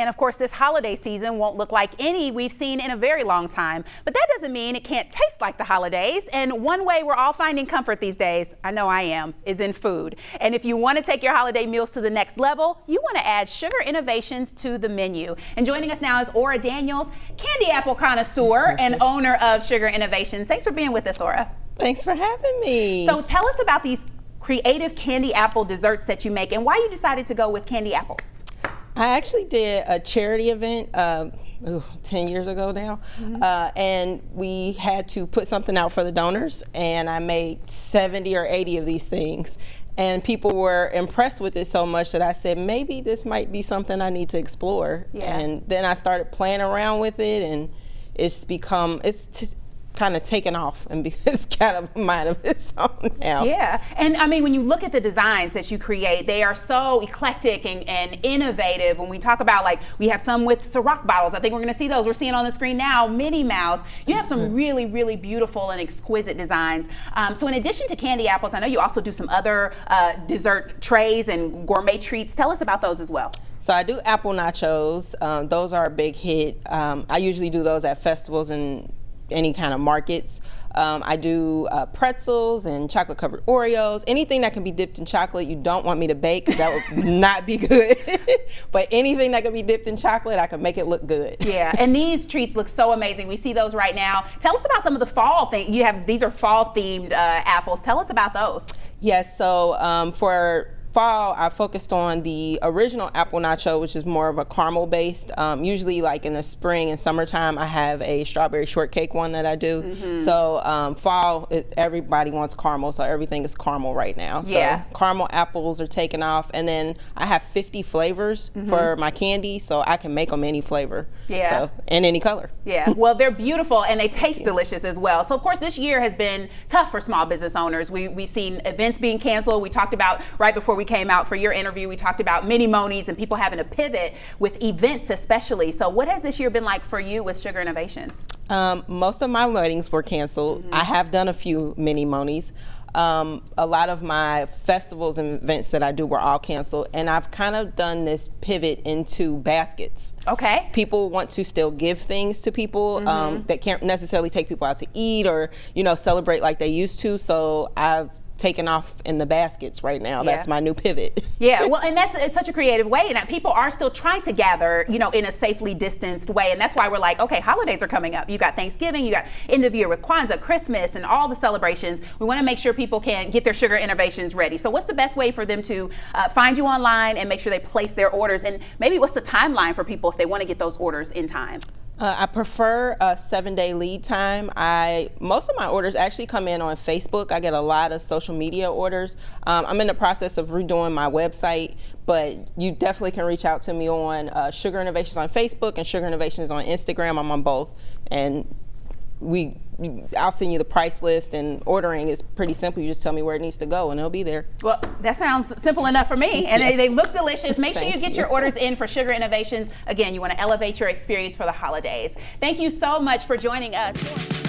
And of course, this holiday season won't look like any we've seen in a very long time. But that doesn't mean it can't taste like the holidays. And one way we're all finding comfort these days, I know I am, is in food. And if you want to take your holiday meals to the next level, you want to add sugar innovations to the menu. And joining us now is Ora Daniels, candy apple connoisseur and owner of Sugar Innovations. Thanks for being with us, Ora. Thanks for having me. So tell us about these creative candy apple desserts that you make and why you decided to go with candy apples. I actually did a charity event 10 years ago now, and we had to put something out for the donors, and I made 70 or 80 of these things. And people were impressed with it so much that I said, maybe this might be something I need to explore. Yeah. And then I started playing around with it, and it's kind of taken off and it's kind of a mind of its own now. Yeah, and I mean, when you look at the designs that you create, they are so eclectic and innovative. When we talk about, like, we have some with Ciroc bottles. I think we're going to see those. We're seeing on the screen now, Minnie Mouse. You have some really, really beautiful and exquisite designs. So in addition to candy apples, I know you also do some other dessert trays and gourmet treats. Tell us about those as well. So I do apple nachos. Those are a big hit. I usually do those at festivals and any kind of markets. I do pretzels and chocolate covered Oreos, anything that can be dipped in chocolate. You don't want me to bake, that would not be good. But anything that can be dipped in chocolate, I can make it look good. Yeah, and these treats look so amazing. We see those right now. Tell us about some of the fall things. These are fall themed apples. Tell us about those. Yes, so for fall, I focused on the original apple nacho, which is more of a caramel based. Usually, like in the spring and summertime, I have a strawberry shortcake one that I do. So fall, everybody wants caramel, so everything is caramel right now. So yeah, caramel apples are taking off, and then I have 50 flavors for my candy, so I can make them any flavor. Yeah, so and any color. Yeah, well, they're beautiful and they taste delicious as well. So of course, this year has been tough for small business owners. We've seen events being canceled. We talked about right before we came out for your interview, we talked about mini monies and people having to pivot with events especially. So what has this year been like for you with Sugar Innovations? Most of my weddings were canceled. I have done a few mini monies. A lot of my festivals and events that I do were all canceled, and I've kind of done this pivot into baskets. Okay. People want to still give things to people that can't necessarily take people out to eat or, celebrate like they used to. So I've taken off in the baskets right now. Yeah. That's my new pivot. Yeah, well, and it's such a creative way, and that people are still trying to gather, in a safely distanced way, and that's why we're like, okay, holidays are coming up. You got Thanksgiving, you got end of year with Kwanzaa, Christmas, and all the celebrations. We want to make sure people can get their Sugar Innovations ready. So what's the best way for them to find you online and make sure they place their orders, and maybe what's the timeline for people if they want to get those orders in time? I prefer a 7-day lead time. Most of my orders actually come in on Facebook. I get a lot of social media orders. I'm in the process of redoing my website, but you definitely can reach out to me on Sugar Innovations on Facebook and Sugar Innovations on Instagram. I'm on both, and I'll send you the price list, and ordering is pretty simple. You just tell me where it needs to go and it'll be there. Well, that sounds simple enough for me, and yes. they look delicious. Make sure you get you. your orders in for Sugar Innovations. Again, you want to elevate your experience for the holidays. Thank you so much for joining us.